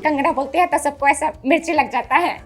कंगना बोलते हैं तो सबको ऐसा मिर्ची लग जाता है।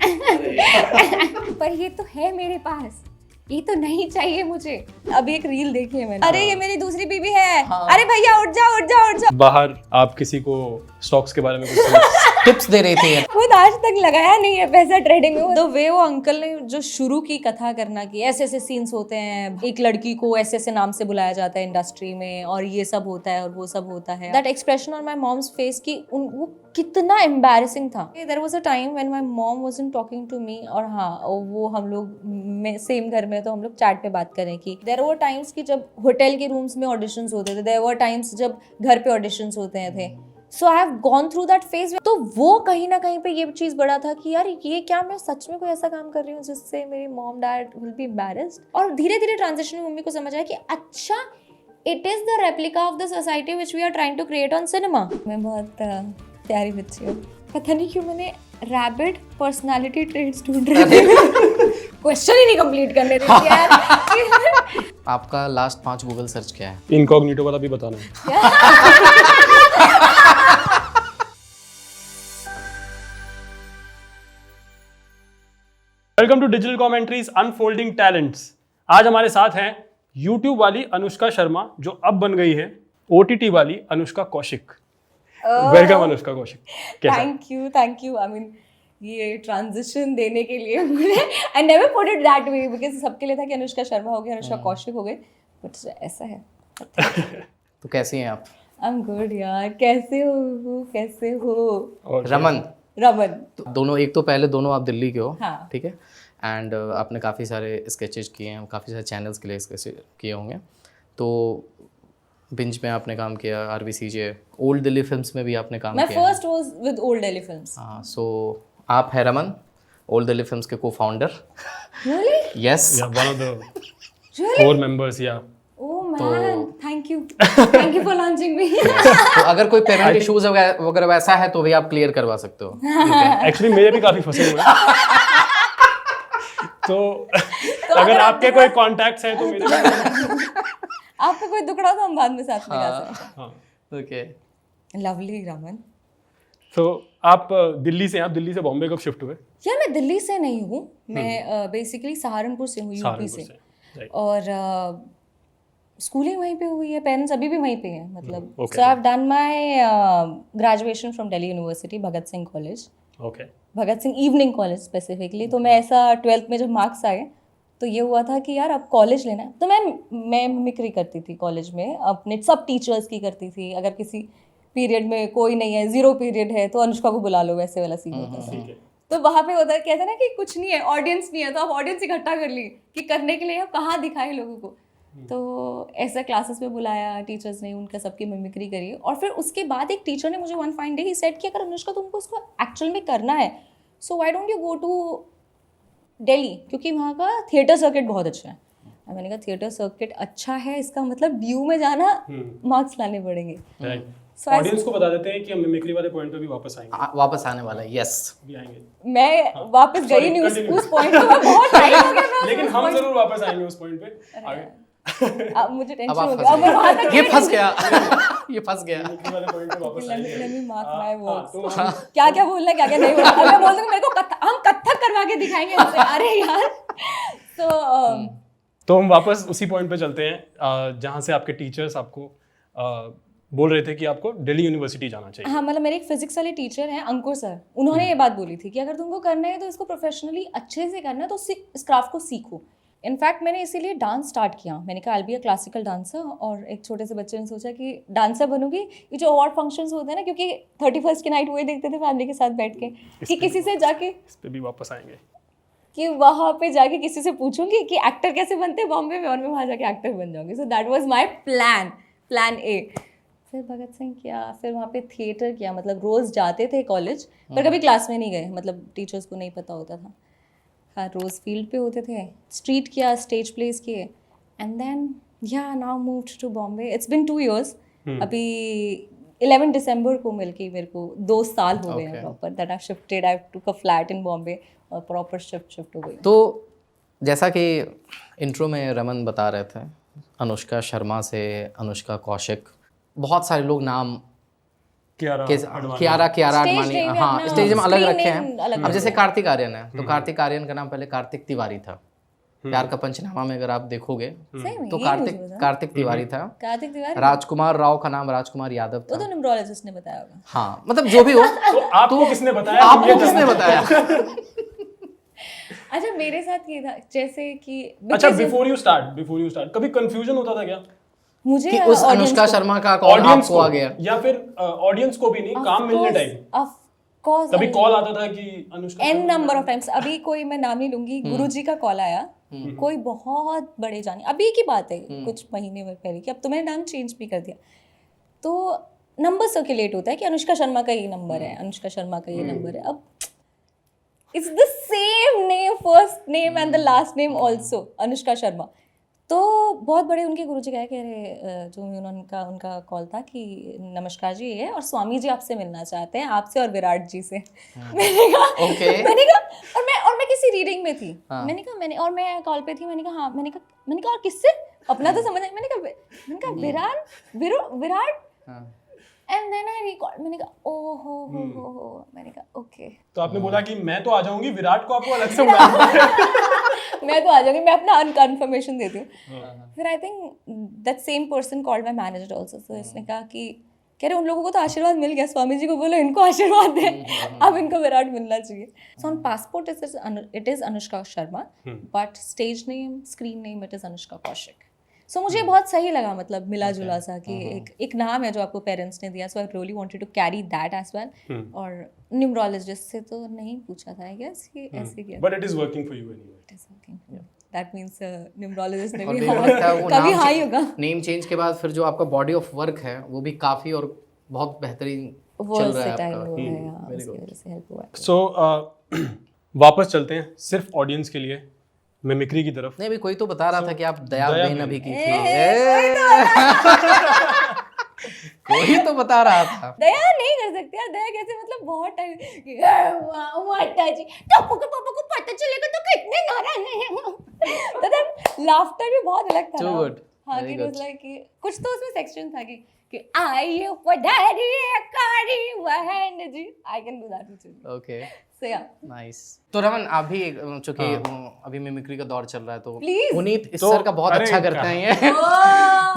पर ये तो है मेरे पास, ये तो नहीं चाहिए मुझे। अभी एक रील देखी है मैंने, अरे ये मेरी दूसरी बीबी है। अरे भैया उठ जाओ उठ जाओ उठ जाओ। बाहर आप किसी को स्टॉक्स के बारे में कुछ टिप्स दे रहे थे यार। खुद आज तक लगाया नहीं है पैसा ट्रेडिंग में। द वे वो अंकल ने जो शुरू की कथा करना की, ऐसे ऐसे सीन्स होते हैं, एक लड़की को ऐसे ऐसे नाम से बुलाया जाता है इंडस्ट्री में, और ये सब होता है और वो सब होता है। That expression on my mom's face की वो कितना एम्बैरेसिंग था। There was a time when my mom wasn't talking to me, और हाँ वो हम लोग में सेम घर में, तो हम लोग चैट पे बात करें कि देयर वर टाइम्स कि जब होटल के रूम्स में ऑडिशंस होते थे, देयर वर टाइम्स जब घर पे ऑडिशंस होते थे। So I have gone through that phase. तो वो कहीं ना कहीं पे ये चीज बड़ा था कि यार ये क्या मैं सच में कोई ऐसा काम कर रही हूँ जिससे मेरी mom dad will be embarrassed. और धीरे धीरे ट्रांजिशन में मम्मी को समझ आया कि अच्छा it is the replica of the society which we are trying to create on cinema. मैं बहुत प्यारी बच्ची हूँ, पता नहीं क्यों मैंने रैबिड पर्सनालिटी ट्रेट्स ढूंढ रहे थे। क्वेश्चन ही नहीं कंप्लीट करने देती यार। आपका लास्ट 5 गूगल सर्च क्या है? इनकॉग्निटो वाला भी बताना है। Welcome to digital commentaries unfolding talents. आज हमारे साथ हैं यूट्यूब वाली अनुष्का शर्मा, जो अब बन गई है OTT वाली Anushka Kaushik. Welcome Anushka Kaushik. Thank you. I mean ये ट्रांजिशन देने के लिए मुझे I never put it that way, because सबके लिए था कि अनुष्का शर्मा हो गई, अनुष्का कौशिक हो गई, बट ऐसा है। तो कैसी हैं आप? आई एम गुड यार। कैसे हो? रमन। रमन दोनों, एक तो पहले दोनों आप दिल्ली के हो, हाँ। ठीक है, एंड आपने काफ़ी सारे स्केचेस किए हैं, काफ़ी सारे चैनल्स के लिए स्केचेस किए होंगे। तो बिंज में आपने काम किया, RVCJ, ओल्ड दिल्ली फिल्म्स में भी आपने काम मैं किया। First was with old Delhi films. हाँ, सो आप हैं रमन, ओल्ड दिल्ली फिल्म्स के co-founder. Really? Yes, one of the really? 4 members. Yeah oh man, thank you for launching me. तो अगर कोई पेरेंट इश्यूज वगैरह वैसा है तो भी आप क्लियर करवा सकते हो। एक्चुअली मेरे भी काफी फंसे हुए हैं। तो अगर आपके कोई कॉन्टैक्ट्स हैं तो मेरे आपका कोई दुखड़ा तो हम बाद में साथ में गा सकते हैं। हाँ। Okay, lovely Raman. तो आप दिल्ली से हैं, आप दिल्ली से बॉम्बे कब शिफ्ट हुए? यार मैं दिल्ली से नहीं हूँ, मैं बेसिकली सहारनपुर से हूँ, यूपी से। right. और स्कूलिंग वहीं पे हुई है, पेरेंट्स अभी भी वहीं पे हैं, मतलब। okay. So I have done my graduation from Delhi university, Bhagat Singh college, okay. Bhagat Singh evening college specifically. तो मैं ऐसा 12th में जब मार्क्स आए तो ये हुआ था कि यार अब कॉलेज लेना है। तो मैं मिमिक्री करती थी कॉलेज में, अपने सब टीचर्स की करती थी। अगर किसी पीरियड में कोई नहीं है, 0 पीरियड है, तो अनुष्का को बुला लो, वैसे वाला सीन होता था। तो वहाँ पे होता है, कहते हैं ना कि कुछ नहीं है, ऑडियंस नहीं है, तो आप ऑडियंस इकट्ठा कर ली कि करने के लिए आप कहाँ दिखाए लोगों को। तो ऐसा क्लासेस में बुलाया टीचर्स ने, उनका सबकी मिमिक्री करी। और फिर उसके बाद एक टीचर ने मुझे one fine day he said कि अगर अनुष्का तुमको इसको एक्चुअल में करना है, so why don't you go to Delhi, क्योंकि वहाँ का थिएटर सर्किट बहुत अच्छा है। मैंने कहा थिएटर सर्किट अच्छा है, इसका मतलब ड्यू में जाना, मार्क्स लाने पड़ेंगे। ऑडियंस को बता देते हैं कि हम मिमिक्री वाले पॉइंट पे भी वापस आएंगे। वापस आने वाला है, यस, भी आएंगे। मैं वापस गई नहीं उस पॉइंट पे, मैं बहुत टाइम हो गया। लेकिन हम जरूर वापस आएंगे उस पॉइंट पे। अब मुझे टेंशन अब हो आप गया, अब मैं वहाँ तक ये फंस गया। ये फंस गया। मिमिक्री वाले पॉइंट पे वापस आएंगे। Let me mark my हाँ, words. तो हम क्या क्या बोलना है, क्या क्या नहीं बोलना। अब मैं बोल दूंगी मेरे को हम कथक करवा के दिखाएंगे हमसे। अरे यार। तो हम वापस उसी पॉइंट पे चलते हैं जहाँ से आपके टीचर्स आपको बोल रहे थे कि आपको दिल्ली यूनिवर्सिटी जाना चाहिए। हाँ, मतलब मेरे एक फिजिक्स वाले टीचर हैं, अंकुर सर, उन्होंने ये बात बोली थी कि अगर तुमको करना है तो इसको प्रोफेशनली अच्छे से करना है, तो इस क्राफ्ट को सीखो। इनफैक्ट मैंने इसीलिए डांस स्टार्ट किया। मैंने कहा आई बी अ क्लासिकल डांसर, और एक छोटे से बच्चे ने सोचा कि डांसर बनूंगी। ये जो अवार्ड फंक्शंस होते हैं ना, क्योंकि 31st की नाइट वही देखते थे फैमिली के साथ बैठ के, कि किसी से जाके, इस पे भी वापस आएंगे, कि वहाँ पे जाके किसी से पूछूंगी कि एक्टर कैसे बनते हैं बॉम्बे में, और मैं वहाँ जाके एक्टर बन जाऊंगी। So that was my plan A. फिर भगत सिंह किया, फिर वहाँ पे थिएटर किया, मतलब रोज़ जाते थे कॉलेज, पर कभी क्लास में नहीं गए, मतलब टीचर्स को नहीं पता होता था। हाँ, रोज़ फील्ड पे होते थे, स्ट्रीट किया, स्टेज प्लेस किए, and then yeah now moved to Bombay. It's been 2 years। अभी 11 दिसंबर को मिलके मेरे को 2 साल हो गए हैं proper, that I shifted, I took a flat in Bombay, और प्रॉपर शिफ्ट हो गई। तो जैसा कि इंट्रो में रमन बता रहे थे, अनुष्का शर्मा से अनुष्का कौशिक, बहुत सारे लोग नाम कियारा कियारा Stage आडवाणी, name है हाँ अपना, स्टेज में अलग screen रखे name हैं। अलग अब जैसे कार्तिक आर्यन है तो कार्तिक आर्यन का नाम पहले कार्तिक तिवारी था। प्यार का पंचनामा में अगर आप देखोगे सही में तो ये कार्तिक मुझे पता। कार्तिक तिवारी था। कार्तिक तिवारी राजकुमार राव का नाम राजकुमार यादव वो था। तो न्यूमरोलॉजिस्ट ने बताया होगा। हाँ मतलब जो भी हो, तो आपको किसने बताया? आपको किसने बताया? अच्छा मेरे साथ ये था जैसे कि अच्छा because बिफोर यू स्टार्ट कभी कंफ्यूजन होता था क्या मुझे कि उस अनुष्का शर्मा का कॉल ऑडियंस आपको को आ गया? या फिर ऑडियंस को भी नहीं, काम मिलने टाइम ऑफ कोर्स कभी कॉल आता था कि Anushka an number of times. अभी कोई मैं नाम नहीं लूंगी, गुरुजी का कॉल आया, कोई बहुत बड़े जाने, अभी की बात है कुछ महीने पहले की, अब तो मैंने नाम चेंज भी कर दिया, तो नंबर सर्कुलेट होता है कि अनुष्का शर्मा का ये नंबर है, अनुष्का शर्मा का ये नंबर है। अब it's the same name, first name and the last name also, Anushka Sharma. तो बहुत बड़े उनके गुरुजी कह रहे जो भी उनका कॉल था कि नमस्कार जी ये है और स्वामी जी आपसे मिलना चाहते हैं, आपसे और विराट जी से। मैंने कहा और मैं किसी रीडिंग में थी, मैं कॉल पे थी, मैंने कहा और किससे, अपना तो समझ, मैंने कहा Virat and then I record, मैंने कहा ओहो हो, मैंने कहा ओके। तो आपने बोला कि मैं तो आ जाऊंगी, विराट को आपको अलग से बुलाना। मैं तो आ जाऊंगी, मैं अपना अनकन्फर्मेशन देती हूँ। फिर I think that same person called my manager also, so इसने कहा कि कह रहे उन लोगों को तो आशीर्वाद मिल गया, स्वामी जी को बोलो इनको आशीर्वाद दें, अब इनको विराट मिलना चाहिए। So on passport it is Anushka Sharma, but stage name, screen name it is Anushka Kaushik. So मुझे बहुत सही लगा, मतलब मिला जुला सा कि एक नाम है जो आपको पेरेंट्स ने दिया, so I really wanted to carry that as well. और न्यूमरोलॉजिस्ट से तो नहीं पूछा था, आई गेस कि ऐसे किया, but it is working for you anyway. It is working, that means numerologist ने और भी मुझे लगता है वो कभी हाँ ही होगा। नेम चेंज के बाद फिर जो आपका बॉडी ऑफ वर्क है वो भी काफी और बहुत बेहतरीन वो चल रहा है टाइम आपका। वो है, हाँ, उसकी वजह से हेल्प हुआ है। सो वापस चलते हैं सिर्फ ऑडियंस के लिए मिमिक्री की तरफ। नहीं, अभी कोई तो बता रहा था कि आप दया दया बेन बेन। अभी की थी। कोई तो बता रहा था। दया नहीं कर सकते यार, दया कैसे, मतलब बहुत टाइम माता जी टप्पू के पापा को पता चलेगा तो कितने नाराज हैं। तो लाफ्टर भी बहुत अलग था Too ना। good. हाँ Very कि good. was like कि कुछ तो उसमें सेक्शन था कि आई यू पधारी कारी बहन जी, I can do that. Okay, so yeah nice. तो रमन आप भी चूंकि अभी मिमिक्री का दौर चल रहा है तो Please. पुनीत इस तो सर का बहुत अरे अच्छा करते हैं ये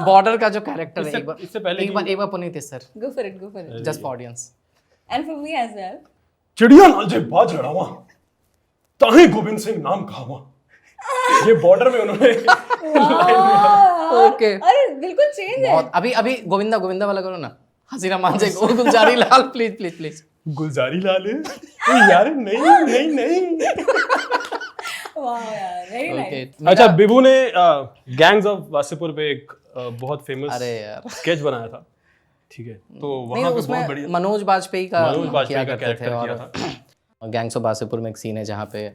बॉर्डर का जो कैरेक्टर है। इससे पहले एक बार Puneet Issar go for it just for audience and for me as well. चिड़िया नाल जे बाज लड़ावा ताही गोविंद सिंह नाम कहावा। ये बॉर्डर में उन्होंने ओके। अरे बिल्कुल चेंज है। बहुत अभी गोविंदा वाला करो ना, हसीना मान जाए ओ गुलजारी लाल प्लीज। गुलजारी लाल है यार, नहीं। वाह यार, वेरी नाइस। अच्छा, बिबू ने गैंग्स ऑफ वासेपुर पे एक बहुत फेमस अरे यार स्केच बनाया था, ठीक है, तो नहीं वहां पे उसमें बहुत बढ़िया मनोज बाजपेयी का का करते थे। कैरेक्टर और किया था। गैंग्स ऑफ वासेपुर में एक सीन है जहाँ पे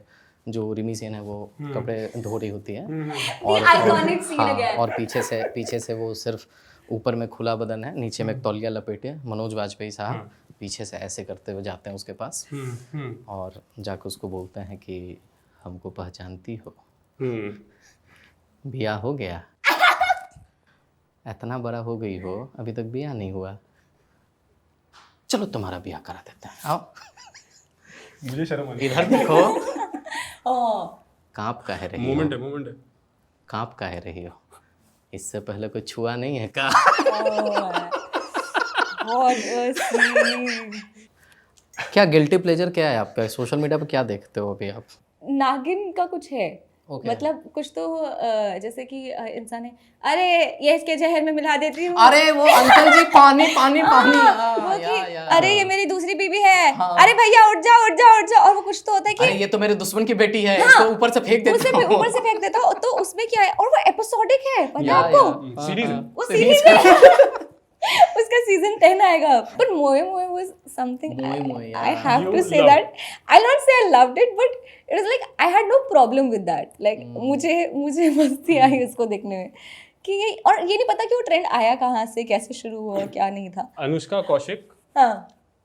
जो रिमी सेन है वो कपड़े धो रही होती है The iconic scene again. और पीछे से वो सिर्फ ऊपर में खुला बदन है, नीचे में एक तौलिया लपेटे, मनोज वाजपेयी साहब पीछे से ऐसे करते हुए जाते हैं उसके पास और जाकर उसको बोलते हैं कि हमको पहचानती हो, ब्याह हो गया, इतना बड़ा हो गई हो अभी तक ब्याह नहीं हुआ, चलो तुम्हारा ब्याह करा देते हैं, आओ मुझे शर्म आ रही है। इधर देखो, कांप का है रही हो, मोमेंट है। कांप का है रही हो, इससे पहले कोई छुआ नहीं है का? क्या गिल्टी प्लेजर क्या है आपका? सोशल मीडिया पे क्या देखते हो अभी आप? नागिन का कुछ है। Okay. मतलब कुछ तो जैसे कि इंसान है, अरे ये इसके जहर में मिला देती हूँ, अरे वो अंकल जी पानी वो कि अरे ये मेरी दूसरी बीवी है, अरे भैया उठ जाओ, और वो कुछ तो होता है कि अरे ये तो मेरे दुश्मन की बेटी है, इसको ऊपर से फेंक देता हूँ। ऊपर से फेंक देता हूँ। तो उसमें क्या है, और वो एपिसोडिक है, पता है आपको? सीरीज वो सीरीज में उसका सीजन 10 आएगा। पर मोए was something मोए, I have to say that I'll not say I loved it, but it was like I had no problem with that. Like मुझे मस्ती आई उसको देखने में कि और ये नहीं पता कि वो ट्रेंड आया कहाँ से, कैसे शुरू हुआ, क्या नहीं था। अनुष्का कौशिक, हाँ,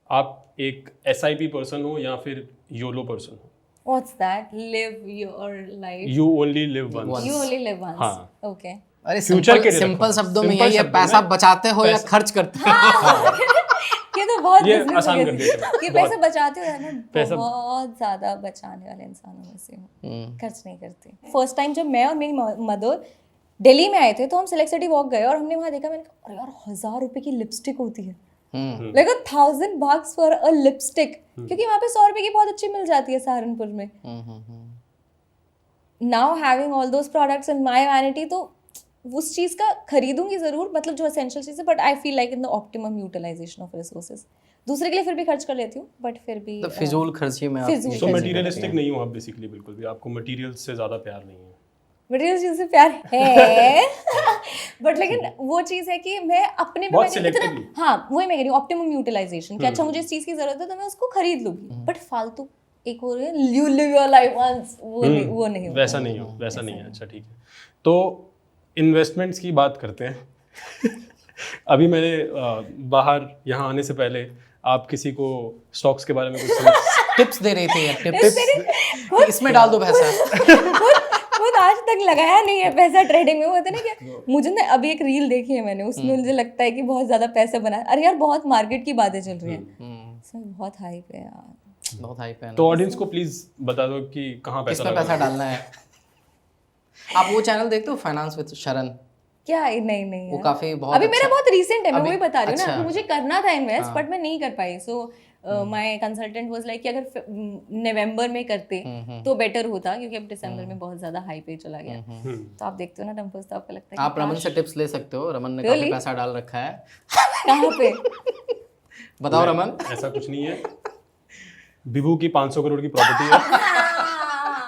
आप एक SIP पर्सन हो या फिर YOLO पर्सन हो? What's that? Live your life. You only live once. You only live once. हाँ। Okay. अरे फ्यूचर के लिए सिंपल रखो। शब्दों में Simple यही है, शब्दों में पैसा बचाते हो या खर्च करते हो? ये तो बहुत बहुत ये business आसान हो कर गया दिया कि बहुत। पैसे बचाते हो ना, पैसा- बहुत ज्यादा बचाने वाले इंसानों में से हूँ, खर्च नहीं करती। फर्स्ट टाइम जब मैं और मेरी मदर दिल्ली में आए थे तो हम सिलेक्ट सिटी वॉक गए और हमने वहाँ देखा, मैंने कहा अरे यार 1000 रुपए की लिपस्टिक होती है, लाइक $1000 फॉर अ लिपस्टिक, क्योंकि वहाँ पे 100 रुपए की बहुत अच्छी मिल जाती है सहारनपुर में। Now having all those products in my vanity, तो उस चीज का खरीदूंगी जरूर, मतलब जो एसेंशियल चीज है, but I feel like in the optimum utilisation of resources. दूसरे के लिए फिर भी खर्च कर लेती हूँ, बट फिर भी तो फिजूल खर्ची में आप फिजूल सो मटेरियलिस्टिक नहीं हो आप बेसिकली, बिल्कुल भी आपको मटेरियल्स से ज्यादा प्यार नहीं है। मटेरियल चीज से प्यार है बट लेकिन वो चीज है कि मैं अपने में बहुत मैंने इतना, selectively। हाँ वही मैं कह रही हूँ ऑप्टिमम यूटिलाइजेशन, कि अच्छा मुझे इस चीज की जरूरत है तो मैं उसको खरीद लूंगी, बट फालतू एक हो रही है you live your life once, वो नहीं होता। वैसा नहीं हो, वैसा नहीं है। अच्छा ठीक है, तो इन्वेस्टमेंट्स की बात करते हैं अभी मैंने बाहर यहाँ आने से पहले आप किसी को स्टॉक्स के बारे में कुछ टिप्स दे रही थी यार, टिप्स इसमें डाल दो पैसा। खुद आज तक लगाया नहीं है पैसा ट्रेडिंग में। होता है ना कि मुझे ना अभी एक रील देखी है मैंने, उसमें मुझे लगता है कि बहुत ज्यादा पैसा बना, अरे यार बहुत मार्केट की बातें चल रही हैं, इसमें बहुत हाइप है यार, बहुत हाइप है। तो ऑडियंस को प्लीज बता दो कि कहाँ पैसा किसमें पैसा डालना है। आप वो चैनल देखते हो फाइनेंस विद शरण? क्या? नहीं वो यार। काफी बहुत अभी मेरा अच्छा- बहुत रीसेंट है, मैं अभी- वही बता रही हूँ ना, अच्छा। कि मुझे करना था इन्वेस्ट बट मैं नहीं कर पाई। So my consultant was like कि अगर नवंबर में करते तो बेटर होता, क्योंकि अब दिसंबर में बहुत ज्यादा हाई पे चला गया। तो आप देखते हो ना नंबर्स, तो आपको लगता है आप रमन से टिप्स ले सकते हो, रमन ने काफी पैसा डाल रखा है। कहाँ पे? बताओ रमन। ऐसा कुछ नहीं है, विभू की 500 करोड़ की प्रॉपर्टी है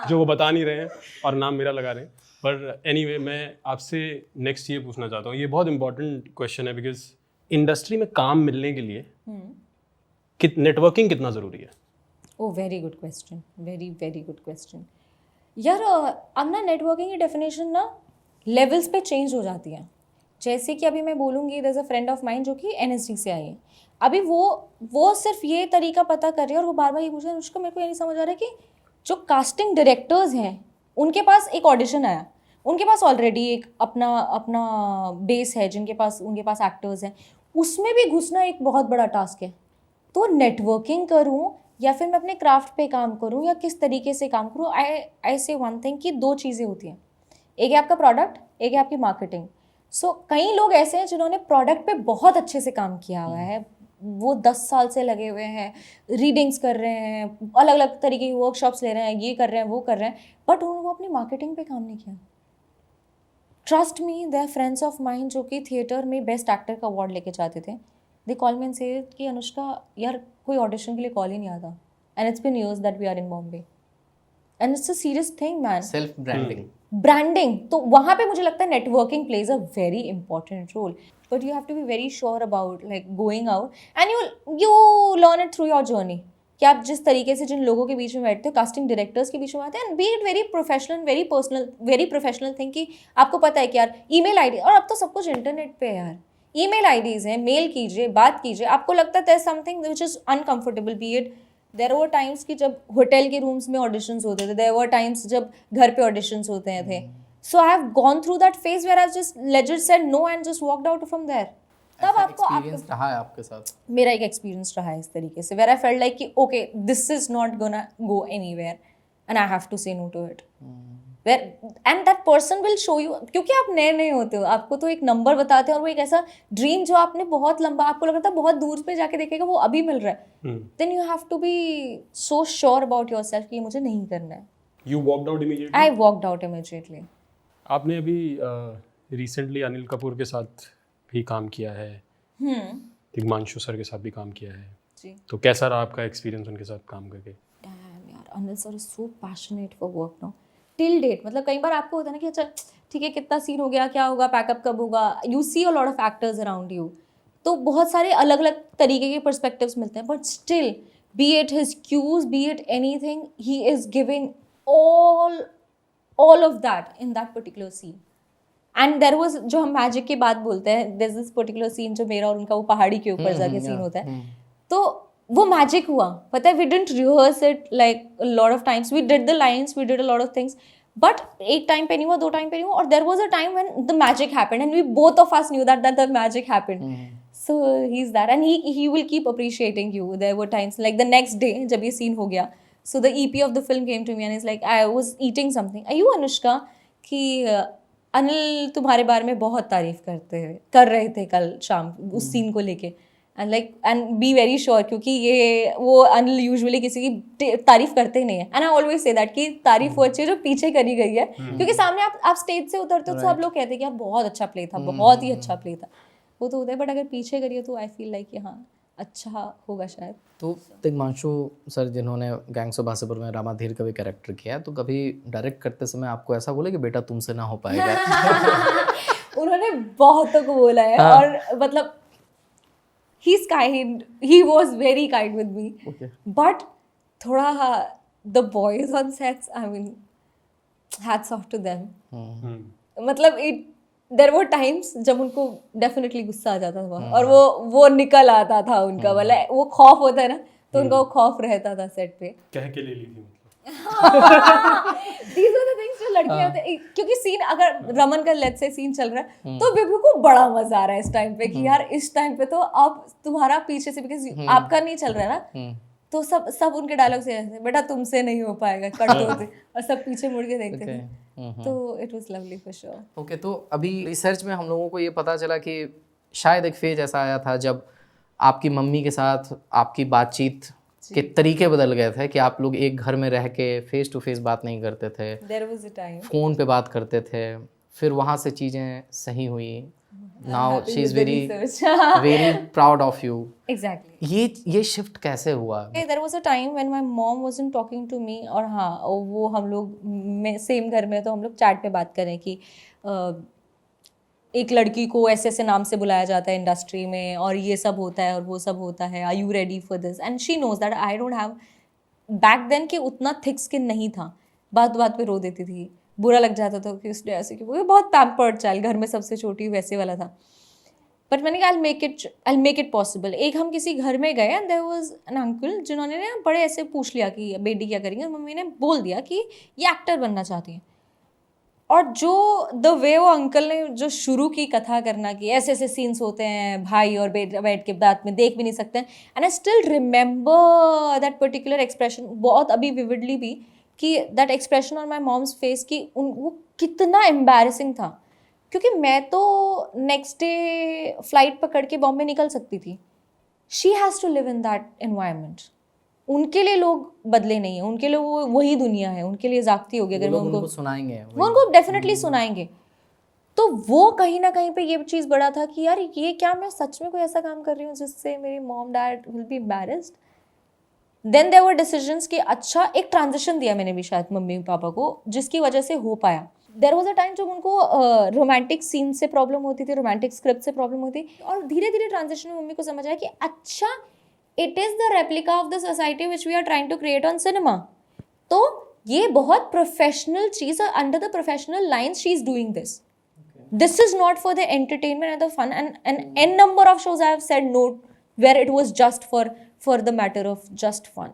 जो वो बता नहीं रहे हैं और नाम मेरा लगा रहे हैं। पर एनीवे मैं आपसे नेक्स्ट ये पूछना चाहता हूँ, ये बहुत इंपॉर्टेंट क्वेश्चन है, बिकॉज इंडस्ट्री में काम मिलने के लिए नेटवर्किंग कितना ज़रूरी है? Oh very good question, very very good question यार। अब ना नेटवर्किंग की डेफिनेशन ना लेवल्स पे चेंज हो जाती है। जैसे कि अभी मैं बोलूँगी, there is a friend of mine जो कि एनएसडी से आई है। अभी वो सिर्फ ये तरीका पता कर रही है और वो बार बार ये पूछ रही है, अनुष्का मेरे को ये नहीं समझ आ रहा है कि जो कास्टिंग डायरेक्टर्स हैं उनके पास एक ऑडिशन आया, उनके पास ऑलरेडी एक अपना बेस है, उनके पास एक्टर्स हैं, उसमें भी घुसना एक बहुत बड़ा टास्क है। तो नेटवर्किंग करूं या फिर मैं अपने क्राफ्ट पे काम करूं या किस तरीके से काम करूं, आई से वन थिंग कि दो चीज़ें होती हैं, एक है आपका प्रोडक्ट, एक है आपकी मार्केटिंग। सो कई लोग ऐसे हैं जिन्होंने प्रोडक्ट पे बहुत अच्छे से काम किया हुआ है, वो 10 साल से लगे हुए हैं, रीडिंग्स कर रहे हैं, अलग अलग तरीके की वर्कशॉप्स ले रहे हैं, ये कर रहे हैं वो कर रहे हैं, बट उन्होंने अपनी मार्केटिंग पे काम नहीं किया। Trust me, they are friends of mine जो कि थिएटर में बेस्ट एक्टर का अवार्ड लेके जाते थे। दे कॉल मी एंड से कि अनुष्का यार कोई ऑडिशन के लिए कॉल ही नहीं आता, and it's been years that we are in Bombay, and it's a serious thing man. Self branding, तो वहाँ पे मुझे लगता है networking plays a very important role, but you have to be very sure about like going out, and you learn it through your journey, कि आप जिस तरीके से जिन लोगों के बीच में बैठते हो, कास्टिंग डायरेक्टर्स के बीच में आते हैं, and B it very professional, very personal, very professional thing, कि आपको पता है कि यार ईमेल आईडी, और अब तो सब कुछ इंटरनेट पे है यार, ईमेल आईडीज हैं, मेल कीजिए, बात कीजिए। आपको लगता है there something which is uncomfortable, be it there were times कि जब होटल के रूम्स में ऑडिशंस होते थे, देयर वर टाइम्स जब घर पे ऑडिशंस होते थे। So I have gone through that phase where I just legit said no and just walked out from there. तब आपको एक्सपीरियंस रहा है आपके साथ? मेरा एक एक्सपीरियंस रहा है इस तरीके से, वेयर आई फेल्ट लाइक कि okay this is not gonna go anywhere and I have to say no to it, where and that person will show you, क्योंकि आप नए होते हो, आपको तो एक नंबर बताते हैं और वो एक ऐसा ड्रीम जो आपने बहुत लंबा, आपको लग रहा था बहुत दूर पे जाके देखेगा, वो अभी मिल रहा है, then you have to be so sure about yourself कि मुझे नहीं करना है। You walked out immediately? I walked out immediately. आपने अभी रिसेंटली अनिल कपूर के साथ भी काम किया है, दिग्मांशु सर के साथ भी काम किया है जी, तो कैसा रहा आपका एक्सपीरियंस उनके साथ काम करके? डैम यार, Anil sir is so passionate for work now till date. मतलब कई बार आपको होता है ना कि अच्छा ठीक है कितना सीन हो गया, क्या होगा, पैकअप कब होगा, you see a lot of actors around you, तो बहुत सारे अलग अलग तरीके के पर्सपेक्टिव्स मिलते हैं, but still be it his cues, be it anything, he is giving all of that in that particular scene. And there was, जो हम मैजिक की बात बोलते हैं, there's this particular scene जो मेरा और उनका वो पहाड़ी के ऊपर जाके सीन होता है, तो वो मैजिक हुआ, पता है, we didn't rehearse it like a lot of times, we did the lines, we did a lot of things, but एक टाइम पे नहीं हुआ, 2 टाइम पे नहीं हुआ, और there was a time when the magic happened and we both of us knew that the magic happened. So he's that, and he will keep appreciating you. There were times like the next day जब ये scene हो गया, so the EP of the film came to me and he's like, I was eating something. Are you Anushka? कि अनिल तुम्हारे बारे में बहुत तारीफ कर रहे थे कल शाम उस सीन को लेके, and like and B very sure, क्योंकि ये वो अनिल यूजुअली किसी की तारीफ करते ही नहीं है, and I always say that कि तारीफ वो अच्छी है जो पीछे करी गई है, क्योंकि सामने आप स्टेज से उतरते हो तो सब लोग कहते हैं कि यार बहुत अच्छा प्ले था, बहुत ही अच्छा प्ले था, वो तो होता है, बट अगर पीछे करिए तो आई फील लाइक हाँ अच्छा होगा शायद। तो तिग्मांशु सर जिन्होंने गैंग्स ऑफ वासेपुर में रामाधीर का भी कैरेक्टर किया है, तो कभी डायरेक्ट करते समय आपको ऐसा बोले कि बेटा तुमसे ना हो पाएगा? उन्होंने बहुतों को बोला है, और मतलब he's kind, he was very kind with me, Okay. but थोड़ा the boys on sets, I mean hats off to them. मतलब there were times जब उनको definitely गुस्सा आ जाता था, और वो निकल आता था उनका, वाला वो खौफ होता है ना, तो उनका वो खौफ रहता था सेट पे। कह के ले ली थी मतलब। These are the things जो लड़के होते हैं, क्योंकि सीन अगर रमन का लेट्स से सीन चल रहा है तो विभू को बड़ा मजा आ रहा है इस टाइम पे कि यार इस टाइम पे तो अब तुम्हारा पीछे से, बिकॉज आपका नहीं चल रहा है ना, तो सब उनके डायलॉग से ऐसे, बेटा तुमसे नहीं हो पाएगा, कट होते, और सब पीछे मुड़ के देखते थे, तो it was lovely for sure. Okay, तो अभी रिसर्च में हम लोगों को ये पता चला कि शायद एक फेज ऐसा आया था जब आपकी मम्मी के साथ आपकी बातचीत के तरीके बदल गए थे, कि आप लोग एक घर में रह के फेस टू फेस बात नहीं करते थे, there was a time phone पे बात करते थे, फिर वहाँ से चीज़ें सही हुई, now she is very proud of you. Exactly, ये शिफ्ट कैसे हुआ? There was a time when my mom wasn't talking to me, और हाँ वो हम लोग में सेम घर में, तो हम लोग चैट पे बात करें कि एक लड़की को ऐसे ऐसे नाम से बुलाया जाता है इंडस्ट्री में, और ये सब होता है और वो सब होता है, are you ready for this, and she knows that I don't have back then कि उतना थिक स्किन नहीं था, बात बात पे रो देती थी, बुरा लग जाता था कि उसने ऐसे, कि वो बहुत पैम्पर्ड चाइल्ड, घर में सबसे छोटी वैसे वाला था, बट मैंने कहा आई मेक इट पॉसिबल। एक हम किसी घर में गए and there was an uncle जिन्होंने ना बड़े ऐसे पूछ लिया कि बेटी क्या करेंगे, और मम्मी ने बोल दिया कि ये एक्टर बनना चाहती है, और जो द वे वो अंकल ने जो शुरू की कथा करना की ऐसे ऐसे सीन्स होते हैं भाई और बेटा बैठ के बात में देख भी नहीं सकते हैं, and I still remember that particular expression बहुत अभी विविडली भी, कि that expression on my mom's face की वो कितना एम्बैरेसिंग था, क्योंकि मैं तो नेक्स्ट डे फ्लाइट पकड़ के बॉम्बे निकल सकती थी, she has to live in that environment, उनके लिए लोग बदले नहीं है, उनके लिए वो वही दुनिया है, उनके लिए जागती होगी, अगर मैं उनको सुनाएंगे, वो उनको डेफिनेटली सुनाएंगे, तो वो कहीं ना कहीं पे ये चीज़ बड़ा था कि यार ये क्या मैं सच में कोई ऐसा काम कर रही हूँ जिससे मेरी mom dad will be embarrassed. Then there were decisions कि अच्छा एक ट्रांजिशन दिया मैंने भी शायद मम्मी पापा को, जिसकी वजह से हो पाया। देयर वॉज अ टाइम जब उनको रोमांटिक सीन से प्रॉब्लम होती थी, रोमांटिक स्क्रिप्ट से प्रॉब्लम होती, और धीरे धीरे ट्रांजिशन में मम्मी को समझ आया कि अच्छा it is the replica of the society which we are trying to create on cinema, तो ये बहुत प्रोफेशनल चीज़ है, under the professional lines she is doing this, this is not for the entertainment and the fun, and n number of shows I have said no where it was just for the matter of just fun,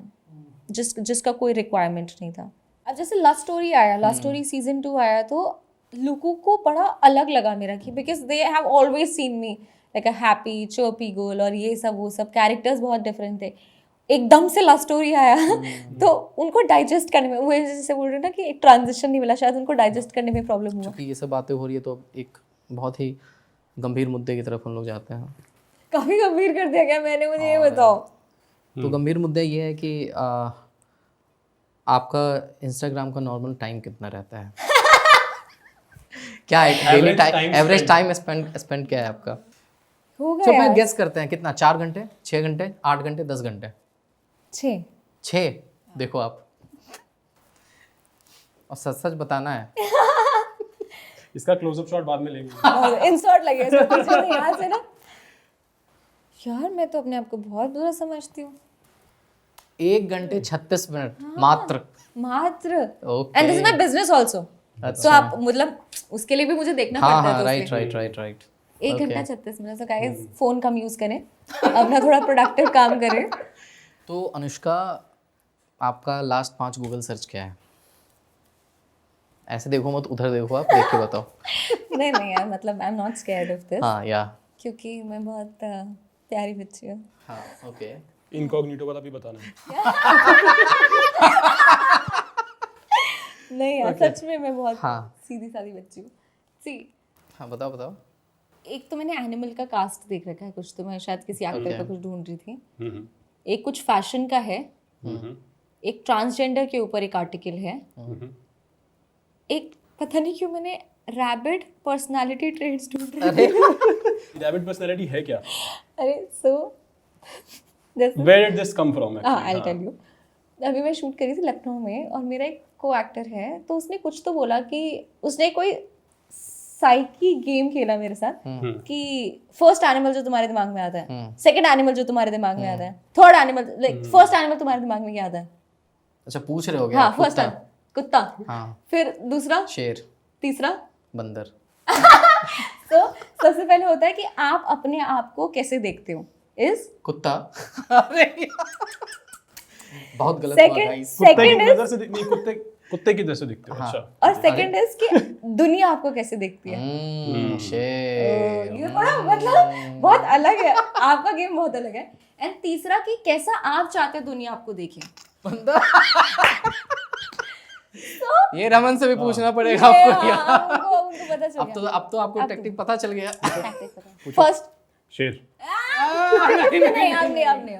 जिसका कोई requirement नहीं था। अब जैसे love story आया, love story season 2 आया, तो लोगों को बड़ा अलग लगा मेरा, कि because they have always seen me like a happy chirpy girl, और ये सब वो सब कैरेक्टर्स बहुत डिफरेंट थे, एकदम से लव स्टोरी आया तो उनको डाइजेस्ट करने में, वो जैसे बोल रहे ना कि एक ट्रांजिशन नहीं मिला, शायद उनको डाइजेस्ट करने में प्रॉब्लम हुआ। क्योंकि ये सब बातें हो रही है तो अब एक बहुत ही गंभीर मुद्दे की तरफ हम लोग जाते हैं। काफी गंभीर कर दिया क्या मैंने, मुझे ये बताओ। तो गंभीर मुद्दा ये है कि आपका इंस्टाग्राम का नॉर्मल टाइम कितना रहता है? क्या है daily time, average time spend क्या है आपका? हो तो गया मैं गेस करते हैं कितना, 4 घंटे, 6 घंटे, 8 घंटे, 10 घंटे? 6। देखो आप, और सच सच बताना है। इसका क्लोजअप शॉट बाद में लेंगे। इंसर्ट लगे इसमें पीछे से, यहाँ से ना। यार मैं तो अपने आप को बहुत बुरा समझती हूँ। 1 घंटे 36 मिनट मात्र। And this is my business also, तो आप मतलब उसके लिए भी मुझे देखना हाँ पड़ता है। हाँ, राइट। 1 घंटा 36 मिनट। तो गाइस फोन कम यूज करें, अपना थोड़ा प्रोडक्टिव काम करें। तो अनुष्का, आपका लास्ट 5 गूगल सर्च क्या है? ऐसे देखो मत, उधर देखो, आप देख के बताओ। नहीं यार, मतलब I am not scared of this. हाँ या क्योंकि मैं बहुत प्यारी बच्ची हूँ। हाँ ओके। इनकॉग्निटो वाला भी बताना है। नहीं यार, सच में मैं बहुत हाँ। सीधी सादी बच्ची हूँ। सी, हाँ बताओ बताओ। एक तो मैंने एनिमल का कास्ट देख रखा है कुछ, तो मैं शायद किसी एक्टर का कुछ ढूंढ रही थी। हम्म एक कुछ फैशन का है, हम्म एक ट्रांसजेंडर के ऊपर एक आर्टिकल है, एक पता नहीं क्यों मैंने रैबिट पर्सनालिटी ट्रेट्स ढूंढ रही थी। रैबिट पर्सनालिटी है क्या? अरे सो Where did this come from हाँ, actually? I'll tell you. अभी मैं शूट करी थी लखनऊ में, और मेरा एक को एक्टर है, तो उसने कुछ तो बोला कि उसने कोई साइकी गेम खेला मेरे साथ कि फर्स्ट एनिमल जो तुम्हारे दिमाग में आता है, सेकंड एनिमल जो तुम्हारे दिमाग में आता है, third animal, like first animal तुम्हारे दिमाग में क्या आता है? अच्छा पूछ रहे हो क्या? हाँ, फर्स्ट कुत्ता, हाँ। फिर दूसरा शेर, तीसरा बंदर। तो सबसे पहले होता है कि आप अपने आप को कैसे देखते हो, इज कुत्ता। बहुत गलत हुआ सेकंड गाइस। कुत्ते की सेकंड नजर से नहीं, कुत्ते की नजर से दिखते हो। हाँ। अच्छा। और सेकंड इज कि दुनिया आपको कैसे देखती है। शेर। ये बड़ा मतलब बहुत अलग है, आपका गेम बहुत अलग है। एंड तीसरा कि कैसा आप चाहते हो दुनिया आपको देखे। बंदर। ये रमन से भी पूछना पड़ेगा ये, आपको क्या? हाँ, उनको पता चल गया। अब तो आपको टेक्निक पता चल गया। फर्स्ट शेर। नहीं, अब नहीं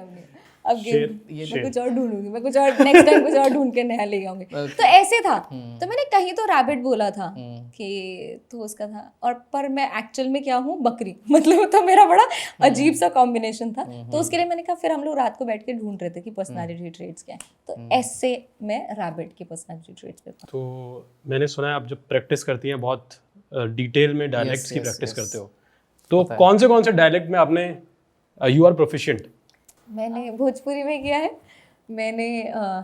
अब शेर, गेम मैं कुछ और ढूंढूंगी, मैं कुछ और नेक्स्ट टाइम कुछ और ढूंढ के नया ले आऊंगी। तो ऐसे था, तो मैंने कहीं तो रैबिट बोला था कि तो उसका था, और पर मैं एक्चुअल में क्या हूँ, बकरी। मतलब तो मेरा बड़ा अजीब सा कॉम्बिनेशन था। तो उसके लिए मैंने कहा, फिर हम लोग रात को बैठ के ढूंढ रहे थे कि पर्सनालिटी ट्रेट्स क्या है, तो ऐसे मैं रैबिट की पर्सनालिटी ट्रेट्स पे। तो मैंने सुना है आप जब प्रैक्टिस करती हैं बहुत डिटेल में डायलेक्ट्स की yes, प्रैक्टिस yes. करते हो, तो कौन से डायलेक्ट में आपने यू आर प्रोफिशिएंट? मैंने भोजपुरी में किया है, मैंने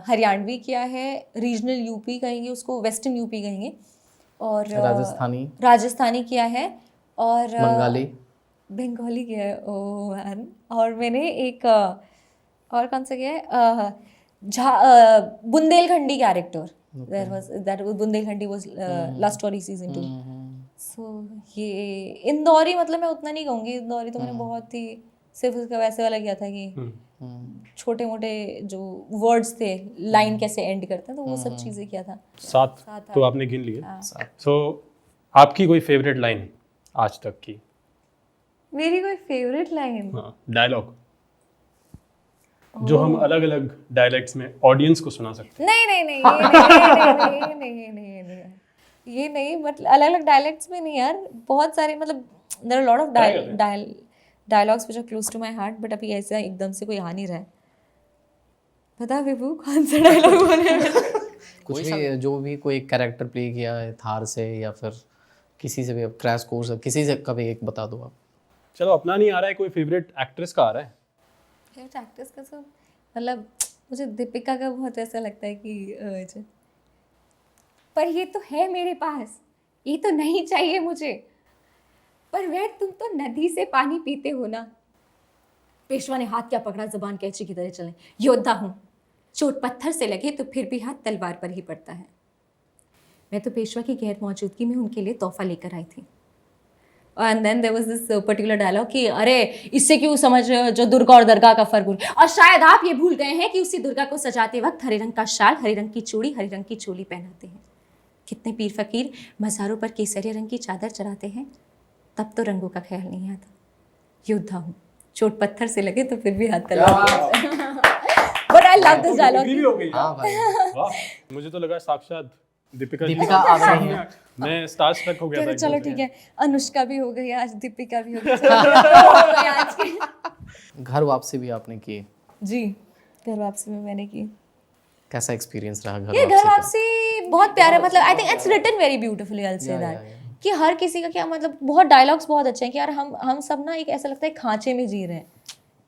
हरियाणवी किया है, रीजनल यूपी कहेंगे उसको, वेस्टर्न यूपी कहेंगे, और राजस्थानी किया है, और बंगाली किया है। ओ मैन, और मैंने एक और कौन सा किया है, Bundelkhandi character, there was that Bundelkhandi was love story season 2। So ये इंदौरी, मतलब मैं उतना नहीं कहूँगी इंदौरी, तो मैंने बहुत ही सिर्फ उसका वैसे वाला किया था कि छोटे मोटे जो वर्ड्स थे, लाइन कैसे एंड करते हैं, तो वो सब चीज़ें किया था। 7 तो आपने गिन लिए। तो आपकी कोई फेवरेट लाइन आज तक की? मेरी कोई फेवरेट लाइन? हाँ, डायलॉग जो हम अलग अलग डायलेक्ट्स में ऑडियंस को सुना सकते हैं। नहीं, ये नहीं, मतलब अलग अलग डायलेक्ट्स में नहीं यार, बहुत सारे, मतलब there are lot of dialogues which are close to my heart, but अभी ऐसा एकदम से कोई आ नहीं रहा है। पता विभू कौन सा डायलॉग बोले? कुछ भी, जो भी कोई कैरेक्टर प्ले किया है थार से, या फिर किसी से भी, क्रैश कोर्स, किसी से कभी एक बता दो आप। चलो अपना नहीं आ रहा है, कोई फेवरेट एक्ट्रेस का आ रहा है? फेवरेट एक्ट्रेस का सब, मतलब मुझे दीपिका का बहुत ऐसा लगता है कि पर ये तो है मेरे पास, ये तो नहीं चाहिए मुझे, पर वह तुम तो नदी से पानी पीते हो ना। पेशवा ने हाथ क्या पकड़ा, जुबान कैंची की तरह चले। योद्धा हूँ, चोट पत्थर से लगे तो फिर भी हाथ तलवार पर ही पड़ता है। मैं तो पेशवा की गैर मौजूदगी में उनके लिए तोहफा लेकर आई थी। And then there was this particular dialogue कि अरे इससे क्यों समझ रहे हो जो दुर्गा और दरगाह का फर्क भूल, और शायद आप ये भूल गए हैं कि उसी दुर्गा को सजाते वक्त हरे रंग का शाल, हरे रंग की चूड़ी, हरे रंग की चोली पहनाते हैं। कितने पीर फकीर मज़ारों पर केसरिया रंग की चादर चढ़ाते हैं, तब तो रंगों का ख्याल नहीं आता। योद्धा हूँ, चोट पत्थर से लगे तो फिर भी हाथ तलवार। But I love this dialogue. हाँ भाई, वाह, मुझे तो लगा साक्षात दीपिका आ रही है। मैं स्टार स्ट्रक हो गया था। चलो ठीक है, अनुष्का भी हो गई आज, दीपिका भी हो गई, हो गई आज की। घर वापसी भी आपने की? जी, घर वापसी में मैंने की। कैसा एक्सपीरियंस रहा घर ये वापसी घर वापसी बहुत प्यारा, मतलब I think it's written very beautifully, I will say that, कि हर किसी का क्या, मतलब बहुत डायलॉग्स बहुत अच्छे हैं कि यार हम सब ना एक ऐसा लगता है खांचे में जी रहे हैं,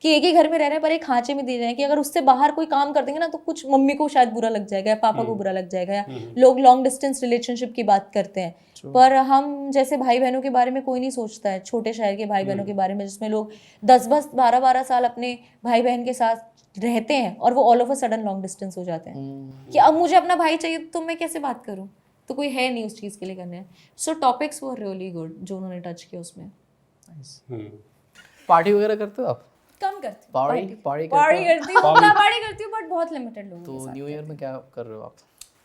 कि एक ही घर में रह रहे हैं पर एक खांचे में जी रहे हैं, कि अगर उससे बाहर कोई काम कर देंगे ना तो कुछ मम्मी को शायद बुरा लग जाएगा, या पापा को बुरा लग जाएगा, या लोग लॉन्ग डिस्टेंस रिलेशनशिप की बात करते हैं, पर हम जैसे भाई बहनों के बारे में कोई नहीं सोचता है, छोटे शहर के भाई बहनों के बारे में, जिसमें लोग 10-10, 12-12 साल अपने भाई बहन के साथ रहते हैं और वो all of a sudden long distance हो जाते हैं कि अब मुझे अपना भाई चाहिए तो मैं कैसे बात करूं, तो कोई है नहीं उस चीज़ के लिए करने। सो टॉपिक्स वर रियली गुड जो उन्होंने टच किया उसमें। पार्टी वगैरह करते हो आप? कम करती हूँ पार्टी पार्टी करते हो? करती हूँ, मैं पार्टी करती हूँ बट बहुत लिमिटेड लोगों के तो साथ। न्यू ईयर में क्या कर रहे हो आप?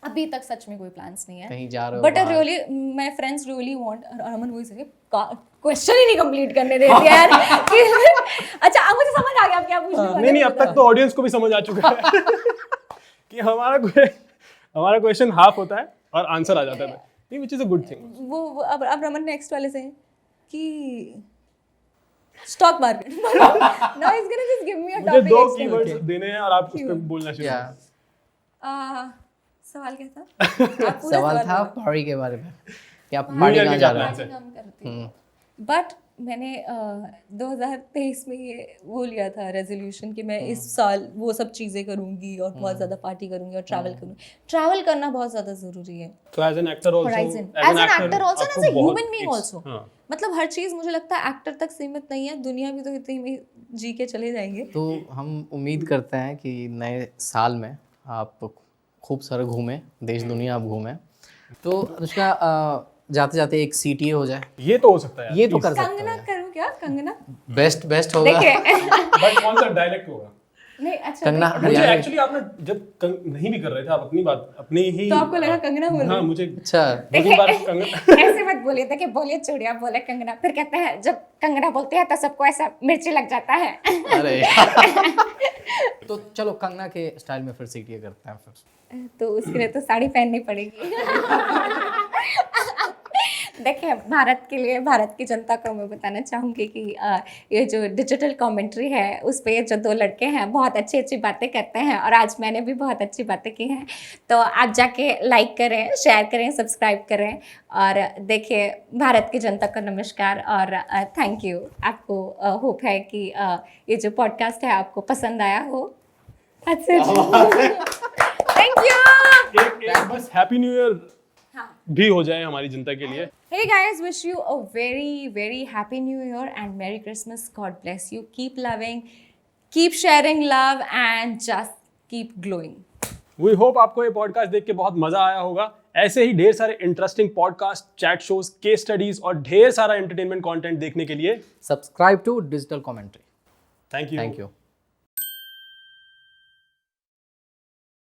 अभी तक सच में कोई प्लान्स नहीं है, कहीं जा रहे हो बट बाहर? Really my friends really want. Aman वही से क्वेश्चन ही नहीं कंप्लीट करने देती यार अच्छा अब मुझे समझ आ गया आप क्या पूछने वाले नहीं हो। अब तक तो ऑडियंस को भी समझ आ चुका है कि हमारा क्वेश्चन हाफ होता है और आंसर आ जाता है, नहीं which is a good thing. वो अब रमन नेक्स्ट वाले से है कि stock market now is gonna just give me a मुझे 2 टॉपिक। कीवर्ड्स देने हैं और आप उस पे बोलना शुरू क्या करो। सवाल क्या था? आप पूरा सवाल था बोलो। पार्टी के बारे में कि आप New पार्टी Year कहाँ के जा क्या रहे हो? plans हैं? काम करती हूँ बट मैंने 2023 में ये वो लिया था रेजोल्यूशन कि मैं इस साल वो सब चीज़ें करूँगी और बहुत ज़्यादा पार्टी करूँगी और ट्रैवल करूँगी। ट्रैवल करना बहुत ज़्यादा ज़रूरी है। तो as an actor also, Horizon. As an actor also, and as a human being also. मतलब हर चीज़ मुझे लगता है एक्टर तक सीमित नहीं है, दुनिया भी तो इतनी में जी के चले जाएंगे। तो हम उम्मीद करते हैं कि नए साल में आप खूब सारा घूमें, देश दुनिया आप घूमें। तो अनुष्का जाते जाते एक CTA हो जाए, ये तो हो सकता है यार, ये तो कर सकते कंगना करूँ क्या? कंगना बेस्ट होगा। देखिए बट कौन सा डायलेक्ट होगा? नहीं अच्छा कंगना देख- मुझे हरियाणा एक्चुअली आपने जब नहीं भी कर रहे थे आप अपनी बात अपनी ही, तो आपको लगा कंगना बोल रहे हाँ हो? मुझे अच्छा 2-3 बार कंगना ऐसे मत बोलिए था कि बोलिए चूड़िया बोले कंगना, फिर कहते हैं जब कंगना बोलते हैं तो सबको ऐसा मिर्ची लग जाता है। अरे तो चलो कंगना के स्टाइल में फिर CTA करते हैं फिर। तो उसके लिए तो साड़ी पहननी पड़ेगी। देखिए भारत के लिए, भारत की जनता को मैं बताना चाहूँगी कि ये जो डिजिटल कमेंट्री है उस पे जो 2 लड़के हैं बहुत अच्छी अच्छी बातें करते हैं और आज मैंने भी बहुत अच्छी बातें की हैं। तो आप जाके लाइक करें, शेयर करें, सब्सक्राइब करें और देखिए भारत की जनता को नमस्कार और थैंक यू। आपको होप है कि ये जो पॉडकास्ट है आपको पसंद आया हो। Thank you. एक बस हैप्पी न्यू ईयर भी हो जाए हमारी जनता के लिए। Hey guys, wish you a very, very happy new year and Merry Christmas. God bless you. Keep loving, keep sharing love and just keep glowing. We hope आपको ये पॉडकास्ट देख के बहुत मजा आया होगा। ऐसे ही ढेर सारे interesting podcast, chat shows, case studies और ढेर सारा एंटरटेनमेंट कंटेंट देखने के लिए subscribe to digital commentary. Thank you. Thank you.